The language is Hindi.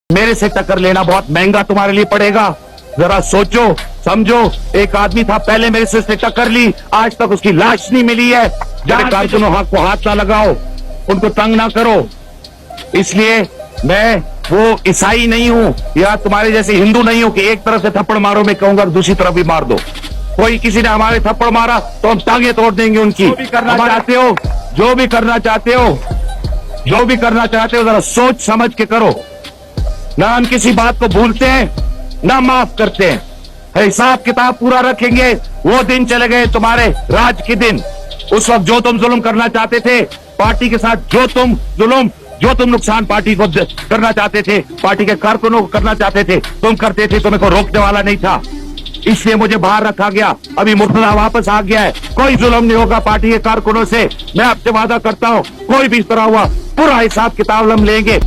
मेरे से टक्कर लेना बहुत महंगा तुम्हारे लिए पड़ेगा। जरा सोचो समझो, एक आदमी था पहले मेरे से उसने टक्कर ली, आज तक उसकी लाश नहीं मिली है। जरा कारकुनों को हाथ ना लगाओ, उनको तंग ना करो। इसलिए मैं वो ईसाई नहीं हूं या तुम्हारे जैसे हिंदू नहीं हूं कि एक तरफ से थप्पड़ मारो मैं कहूंगा दूसरी तरफ भी मार दो। कोई किसी ने हमारे थप्पड़ मारा तो हम टांगे तोड़ देंगे उनकी। जो भी करना चाहते हो, जो भी करना चाहते हो, जो भी करना चाहते हो, जरा सोच समझ के करो। ना हम किसी बात को भूलते हैं ना माफ करते हैं, हिसाब किताब पूरा रखेंगे। वो दिन चले गए तुम्हारे राज के दिन, उस वक्त जो तुम जुल्म करना चाहते थे पार्टी के साथ, जो तुम जुल्म, जो तुम नुकसान पार्टी को करना चाहते थे, पार्टी के कारकुनों को करना चाहते थे, तुम करते थे, तुम्हें को रोकने वाला नहीं था। इसलिए मुझे बाहर रखा गया। अभी मुर्तजा वापस आ गया है, कोई जुल्म नहीं होगा पार्टी के कारकुनों से। मैं आपसे वादा करता हूं कोई भी इस तरह हुआ पूरा हिसाब किताब हम लेंगे।